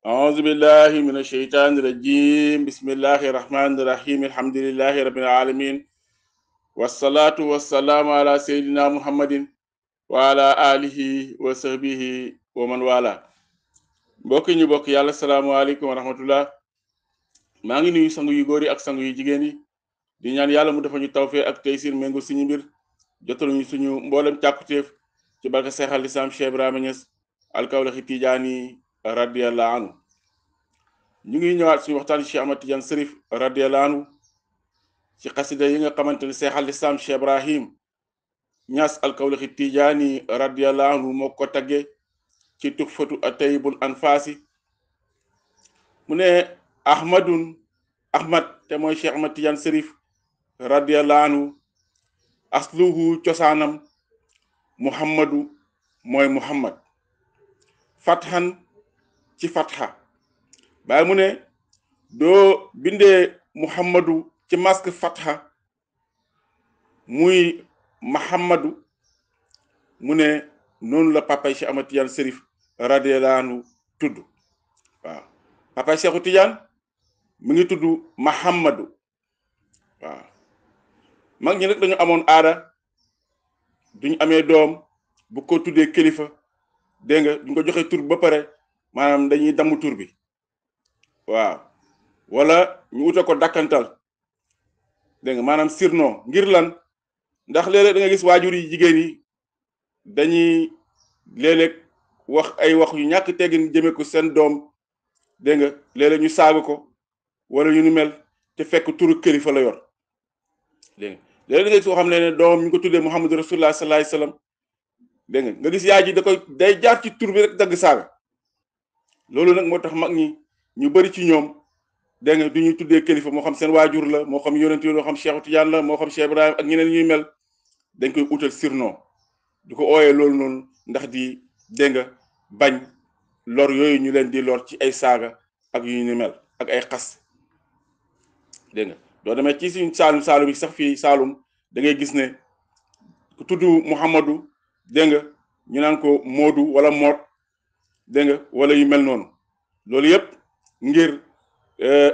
أعوذ بالله من الشيطان الرجيم بسم الله الرحمن الرحيم الحمد لله رب العالمين والصلاة والسلام على سيدنا محمد وعلى آله وصحبه ومن والاه mbokk ñu bokk yàlla salaamaaleykum wa rahmatullah maa ngi nuyu sangu yu góor yi ak sangu yu jigéen yi di ñaan yàlla mu dafa ñu tawfee ak taysir méngu suñu mbir jotal ñu suñu mboolem càkkutéef ci barke Seex al Islaam Cheikh Ibrahima Niass alkawlaxi Tijaani radiyallahu anhu ñu ngi ñëwaat suñu waxtaan Cheikh Ahmad Tidiane Cherif radiyallahu anhu ci xasida yi nga xamante ne Seex al Islaam Cheikh Ibrahim Niass alkawlaxi Tijaani radiyallahu anhu moo ko tagge ci tuxfatu atayibul anfaasi mu ne ahmad te mooy Cheikh Ahmad Tidiane Cherif radiyallahu anhu asluhu cosaanam muhammadu mooy muhammad fathan ci fatha bàyyi mu ne doo bindee muhammadu ci masque fatha muy muhammadu mu ne noonu la papay Cheikh Ahmad Tidiane Cherif radiyallahu anhu tudd waaw papay Cheikhu Tidiane mu ngi tudd muhammadu waaw mag ñi nag dañu amoon aada duñ amee doom bu ko tuddee kilifa dégg nga duñ ko joxe tur ba pare maanaam dañuy damm tur bi waaw wala ñu uta ko dakkantal dégg nga maanaam surnom ngir lan ndax léeg-léeg da nga gis waajur yi jigéen yi dañuy léeg-léeg wax ay wax yu ñàkk teggin jëme ko seen doom dégg nga léeg-léeg ñu saaga ko wala yu nu mel te fekk turu kilifa la yor dégg nga léeg-léeg da nga gis koo xam ne doomam ñu ko tuddee Muhammadu Rasulullah sallallahu alayhi wasallam dégg nga gis yaay ji day jaar ci tur bi rek dagg saaga loolu nag moo tax mag ñi ñu bari ci ñoom dégg nga du ñuy tuddee kilifa moo xam seen waajur la moo xam yonent yi moo xam Cheikh Tidiane la moo xam Cheikh Ibrahim ak ñeneen ñuy mel dañ koy utal surnom du ko ooyee loolu noonu ndax di dégg nga bañ lor yooyu ñu leen di lor ci ay saaga ak yu ñu mel ak ay xas dégg nga doo demee ci suñ saalum yi sax fii saalum da ngay gis ne ku tudd Muhammadu dégg nga ñu naan ko Moodu wala Moot dégg nga wala yu mel noonu loolu yëpp ngir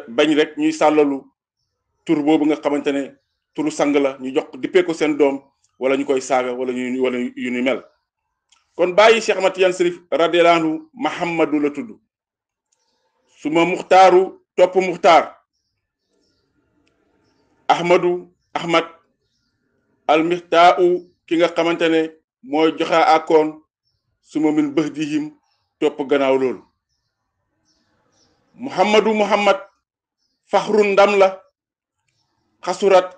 bañ rek ñuy sàllalu tur boobu nga xamante ne turu sang la ñu jox dippee ko seen doom wala ñu koy saaga wala yu ñu mel kon bàyyi Cheikh Ahmad Tidiane Cherif radiyallahu anhu Muhammadu la tudd suma muxtaaru topp muxtaar ahmad almixtaau ki nga xamante ne mooy joxe akoon suma min bëhdihim topp gannaaw loolu muhammad faxru ndam la xasurat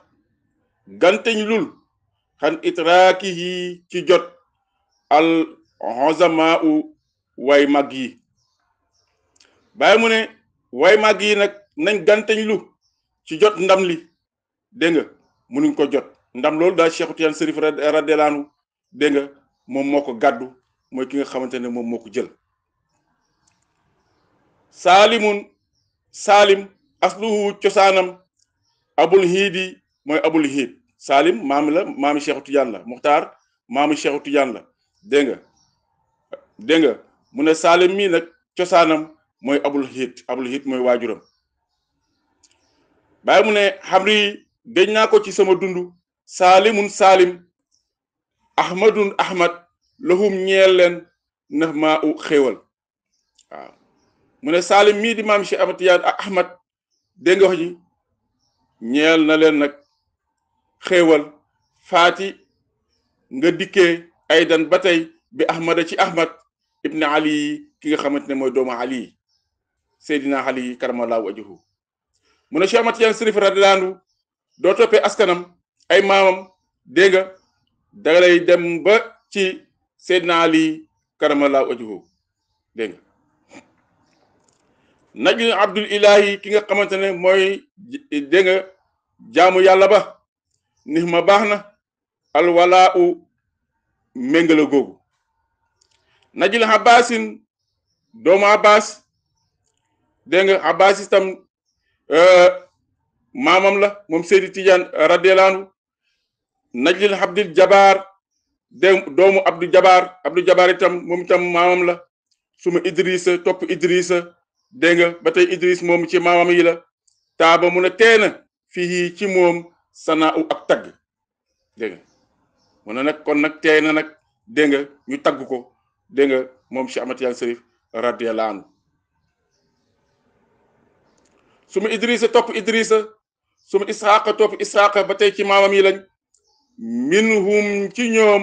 ganteñ lul xan itraakihi ci jot al uzamaau way mag yi bàyyi mu ne way mag yi nag nañ ganteñ lu ci jot ndam li dégg nga mënuñ ko jot ndam loolu daal Cheikh Tidiane Cherif radiyallahu anhu dégg nga moom moo ko gàddu mooy ki nga xamante ne moom moo ko jël saalim asluhu cosaanam abul hiidi mooy abul hiid saalim maami Cheikh Tidiane la muxtaar maami Cheikh Tidiane la dégg nga mu ne saalim mii nag cosaanam mooy abul hiid mooy waajuram bàyyi mu ne xamri géej naa ko ci sama dund saalim ahmad lahum ñeel leen nax maa u xéewal waaw mu ne saalim mii di maam Cheikh Ahmad Tidiane ahmad dégg nga wax ji ñeel na leen nag xéewal faati nga dikkee aydan ba tey bi ahmada ci ahmad ibn ali ki nga xamante ne mooy doomu ali seydina ali karamallahu wajhu mu ne Cheikh Ahmad Tidiane Cherif radiyallahu anhu doo toppee askanam ay maamam dégg nga da lay dem ba ci seydina ali karamallahu wajhu dégg nga najlu abdul ilahi ki nga xamante ne mooy dégg nga jaamu yàlla ba nix ma baax na alwalaa u méngala googu najil abbasin doomu abbas dégg nga abbas itam maamam la moom Seydi Tidiane radiyallahu anhu najil abdul jabar doomu abdou jabar itam moom itam maamam la suma idrissa topp idrissa dégg nga ba tey Idris moom ci maamam yi la taaba mu ne teena fii ci moom sanaa u ak tagg dégg nga mu ne nag kon nag tey na nag dégg nga ñu tagg ko dégg nga moom Cheikh Ahmad Tidiane Chérif radiyallahu anhu su ma Idrissa topp Idrissa su ma Isxaaqa topp Isxaaqa ba tey ci maamam yi lañ minhum ci ñoom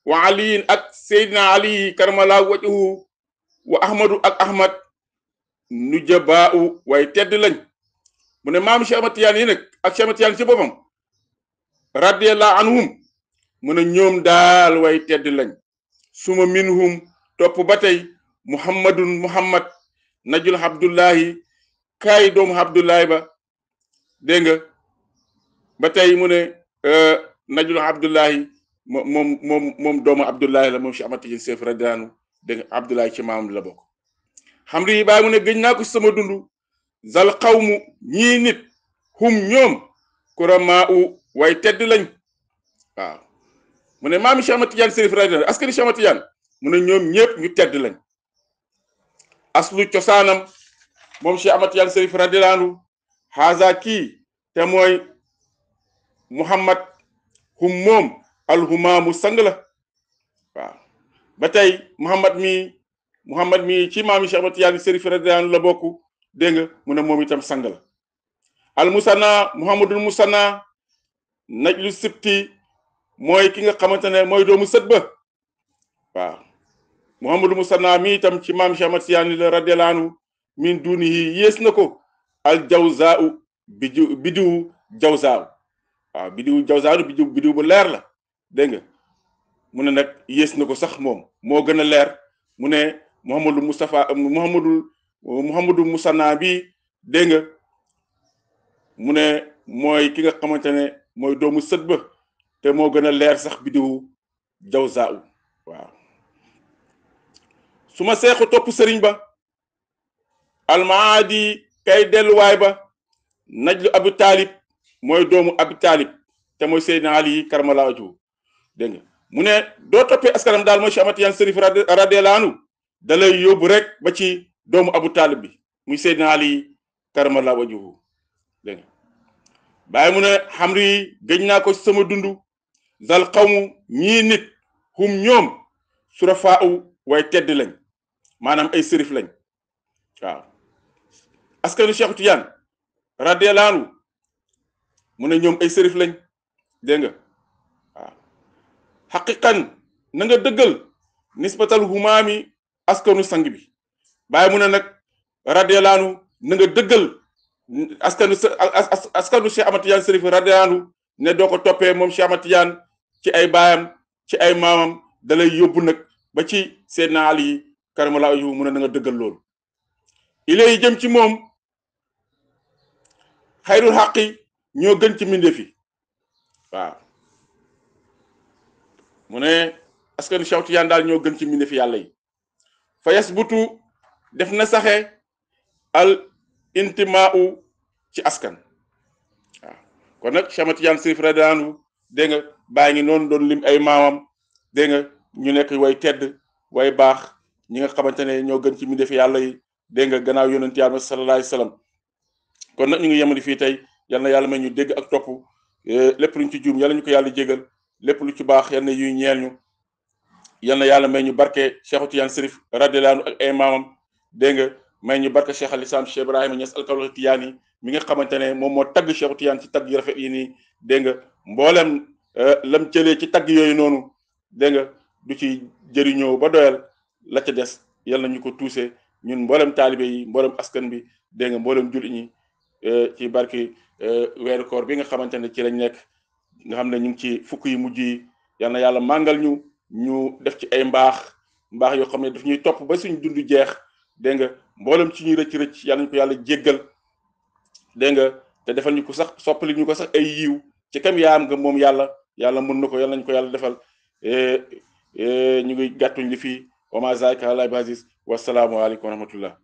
wa aliyin ak Seydina Ali karamallahu wajhu wa ahmadu ak ahmad nu jabaau waaye tedd lañ mu ne maam Cheikh Ahmad Tidiane yi nag ak Cheikh Ahmad Tidiane ci boppam radiyallahu anhum mu ne ñoom daal waaye tedd lañ suma minhum topp ba tey muhammad najul abdullahi kaay doomu abdullahi ba dégg nga ba tey mu ne najul abdullahi moom doomu abdullahi la moom Cheikh Ahmad Tidiane Chérif radiyallahu anhu dégg nga abdullahi ci maamam la bokk xam ri baay mu ne gëj naa ko sama dund zal xawmu ñii nit hum ñoom kuramaa u waaye tedd lañ waaw mu ne maami Cheikh Ahmad Tidiane Chérif radiyallahu askani Cheikh Ahmad Tidiane mu ne ñoom ñëpp ñu tedd lañ aslu cosaanam moom Cheikh Ahmad Tidiane Chérif radiyallahu anhu haza kii te mooy muhammad hum moom alhumaamu sang la waaw ba tey muhammad mi ci maami Cheikh Ahmad Tidiane Chérif radiyallahu anhu la bokk dégg nga mu ne moom itam sang la al musanna muhammadul musanna najlu sibti mooy ki nga xamante ne mooy doomu sët ba waaw muhammadul musanna mi itam ci maami Cheikh Ahmad Tidiane la radiyallahu anhu min dunihi yées na ko al jawzaau bidiwu jawzaaw waaw bidiw bu leer la dégg nga mu ne nag yées na ko sax moom moo gën a leer mu ne muhammadu musanna bi dégg nga mu ne mooy ki nga xamante ne mooy doomu sët ba te moo gën a leer sax bidiwu jawzaaw waaw su ma seexu topp sëriñ ba almaadi kay delluwaay ba najlu abu taalib mooy doomu abu taalib te mooy Seydina Ali karamallahu wajhu dégg nga mu ne doo toppee askanam daal mooy Cheikh Ahmad Tidiane Chérif radiyallahu anhu da lay yóbbu rek ba ci doomu abu taalib bi muy Seydina Ali karamallahu wajhu dégg nga bàyyi mu ne xamri gëj naa ko sama dundu zal xawmu ñii nit hum ñoom surafaa way tedd lañ maanaam ay sërif lañ waaw askanu Cheikh Tidiane radiyallahu anhu mu ne ñoom ay sërif lañ dégg nga waaw xaqiqan na nga dëggal nisbatal humaami askanu sang bi bàyyi mu ne nag radiyallahu anhu na nga dëggal askanu Cheikh Ahmad Tidiane Chérif radiyallahu anhu ne doo ko toppee moom Cheikh Ahmad Tidiane ci ay baayam ci ay maamam dalay yóbbu nag ba ci Seydina Ali karamallahu wajhu mu ne na nga dëggal loolu ilay jëm ci moom xayrul xaqi ñoo gën ci mbindeef yi waaw mu ne askanu Cheikh Tidiane daal ñoo gën ci mbindeef yàlla yi fa yasbutu def na saxe al intimaau ci askan waaw kon nag Cheikh Ahmad Tidiane Chérif radiyallahu anhu dégg nga bàyyi ngi noonu doon lim ay maamam dégg nga ñu nekk way tedd way baax ñi nga xamante ne ñoo gën ci mbindeef yàlla yi dégg nga gannaaw yonent yàlla sallallahu alayhi wasallam kon nag ñu ngi yemali fii tey yal na yàlla may ñu dégg ak topp lépp luñ ci juum yàlla ñu ko yàlla jégal lépp lu ci baax yal na yuy ñeel ñu yal na yàlla may ñu barke Cheikh Tidiane Chérif radiyallahu anhu ak ay maamam dégg nga may ñu barke Cheikh al Islam Cheikh Ibrahima Niass al Tidiane mi nga xamante ne moom moo tagg Cheikh Tidiane ci tagg yu rafet yi nii dégg nga mboolem lam jëlee ci tagg yooyu noonu dégg nga du ci jëriñoo ba doyal la ca des yal na ñu ko tuuse ñun mboolem taalibe yi mboolem askan bi dégg nga mboolem jullit ñi ci barke weeru koor bi nga xamante ne ci lañ nekk nga xam ne ñu ngi ci fukk yi mujj yi yal na yàlla màngal ñu def ci ay mbaax yoo xam ne daf ñuy topp ba suñ dund jeex dégg nga mboolem ci ñuy rëcc yal nañu ko yàlla jéggal dégg nga te defal ñu ko sax soppali ñu ko sax ay yiw ci kam yaam nga moom yàlla mën na ko yal nañu ko yàlla defal ñu ngi gàttuñ li fii wa ma zalika ala bi aziz wa salaamu aleykum wa rahmatullah